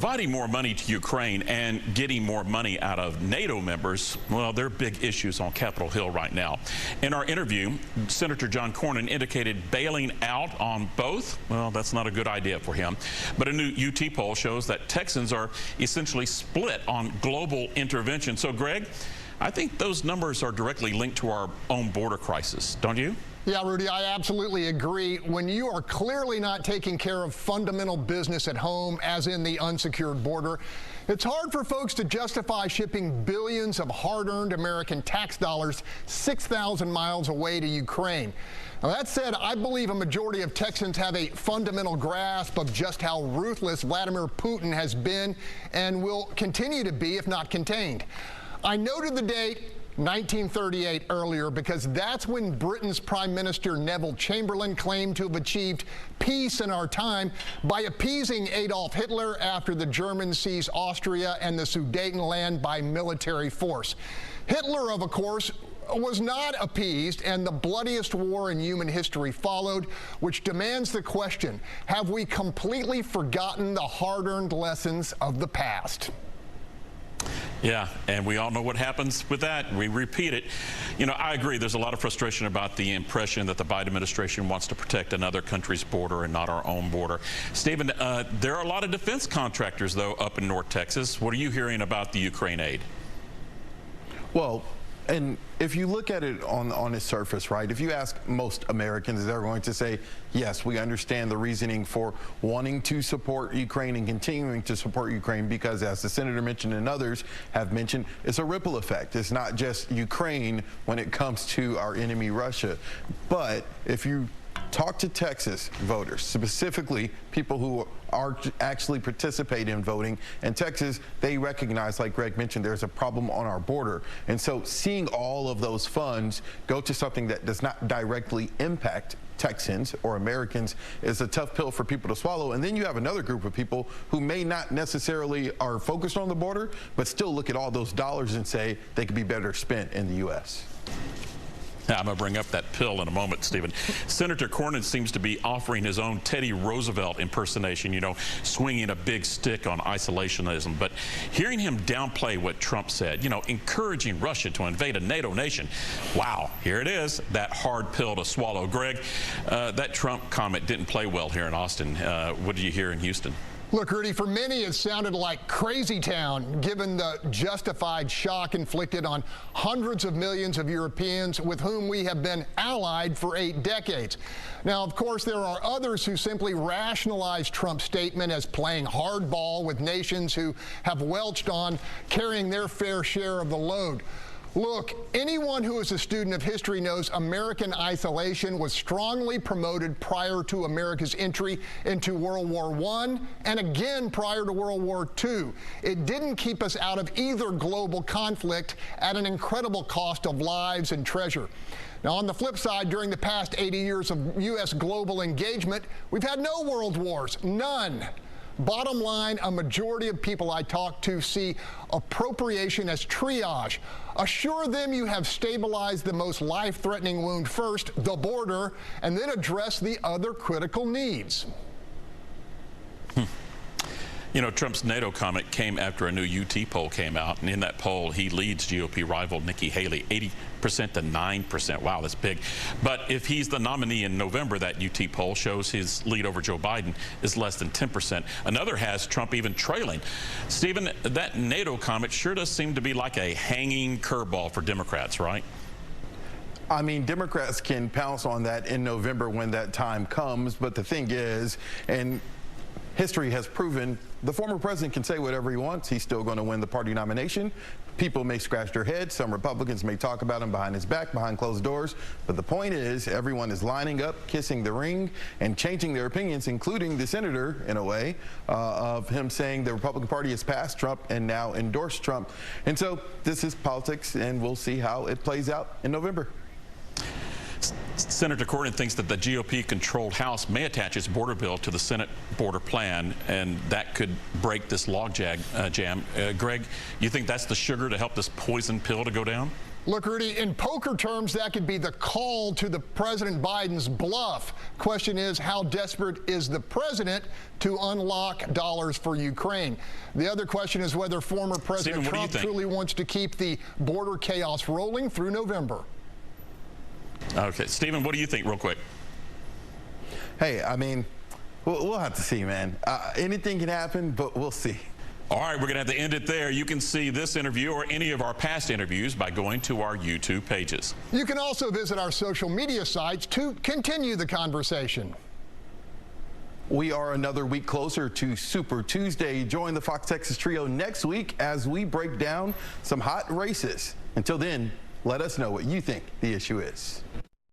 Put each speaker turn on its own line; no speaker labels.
Providing more money to Ukraine and getting more money out of NATO members, well, they're big issues on Capitol Hill right now. In our interview, Senator John Cornyn indicated bailing out on both. Well, that's not a good idea for him. But a new UT poll shows that Texans are essentially split on global intervention. So, Greg, I think those numbers are directly linked to our own border crisis, don't you?
Yeah, Rudy, I absolutely agree. When you are clearly not taking care of fundamental business at home, as in the unsecured border, it's hard for folks to justify shipping billions of hard-earned American tax dollars 6,000 miles away to Ukraine. Now, that said, I believe a majority of Texans have a fundamental grasp of just how ruthless Vladimir Putin has been and will continue to be if not contained. I noted the date 1938 earlier because that's when Britain's Prime Minister Neville Chamberlain claimed to have achieved peace in our time by appeasing Adolf Hitler after the Germans seized Austria and the Sudetenland by military force. Hitler, of course, was not appeased, and the bloodiest war in human history followed, which demands the question, have we completely forgotten the hard-earned lessons of the past?
Yeah, and we all know what happens with that. We repeat it. You know, I agree. There's a lot of frustration about the impression that the Biden administration wants to protect another country's border and not our own border. Stephen, there are a lot of defense contractors, though, up in North Texas. What are you hearing about the Ukraine aid?
Well, and if you look at it on its surface, right, if you ask most Americans, they're going to say, yes, we understand the reasoning for wanting to support Ukraine and continuing to support Ukraine because, as the senator mentioned and others have mentioned, it's a ripple effect. It's not just Ukraine when it comes to our enemy, Russia. But if you talk to Texas voters, specifically people who are actually participate in voting in Texas, they recognize, like Greg mentioned, there's a problem on our border. And so seeing all of those funds go to something that does not directly impact Texans or Americans is a tough pill for people to swallow. And then you have another group of people who may not necessarily are focused on the border, but still look at all those dollars and say they could be better spent in the U.S.
I'm going to bring up that pill in a moment, Stephen. Senator Cornyn seems to be offering his own Teddy Roosevelt impersonation, you know, swinging a big stick on isolationism. But hearing him downplay what Trump said, you know, encouraging Russia to invade a NATO nation, wow, here it is, that hard pill to swallow. Greg, that Trump comment didn't play well here in Austin. What did you hear in Houston?
Look, Rudy, for many it sounded like crazy town, given the justified shock inflicted on hundreds of millions of Europeans with whom we have been allied for 8 decades. Now, of course, there are others who simply rationalize Trump's statement as playing hardball with nations who have welched on carrying their fair share of the load. Look, anyone who is a student of history knows American isolation was strongly promoted prior to America's entry into World War I and again prior to World War II. It didn't keep us out of either global conflict at an incredible cost of lives and treasure. Now, on the flip side, during the past 80 years of U.S. global engagement, we've had no world wars, none. Bottom line, a majority of people I talk to see appropriation as triage. Assure them you have stabilized the most life-threatening wound first, the border, and then address the other critical needs.
You know, Trump's NATO comment came after a new UT poll came out, and in that poll, he leads GOP rival Nikki Haley 80% to 9%. Wow, that's big. But if he's the nominee in November, that UT poll shows his lead over Joe Biden is less than 10%. Another has Trump even trailing. Stephen, that NATO comment sure does seem to be like a hanging curveball for Democrats, right?
I mean, Democrats can pounce on that in November when that time comes, but the thing is, and history has proven the former president can say whatever he wants. He's still going to win the party nomination. People may scratch their heads. Some Republicans may talk about him behind his back, behind closed doors. But the point is, everyone is lining up, kissing the ring, and changing their opinions, including the senator, in a way, of him saying the Republican Party has passed Trump and now endorsed Trump. And so this is politics, and we'll see how it plays out in November.
Senator Cornyn thinks that the GOP-controlled House may attach its border bill to the Senate border plan, and that could break this log jam. Greg, you think that's the sugar to help this poison pill to go down?
Look, Rudy, in poker terms, that could be the call to the President Biden's bluff. Question is, how desperate is the president to unlock dollars for Ukraine? The other question is whether former President
Stephen,
Trump truly wants to keep the border chaos rolling through November.
Okay, Stephen, what do you think, real quick?
Hey, I mean, we'll have to see, man. Anything can happen, but we'll see.
All right, we're going to have to end it there. You can see this interview or any of our past interviews by going to our YouTube pages.
You can also visit our social media sites to continue the conversation.
We are another week closer to Super Tuesday. Join the Fox Texas Trio next week as we break down some hot races. Until then, let us know what you think the issue is.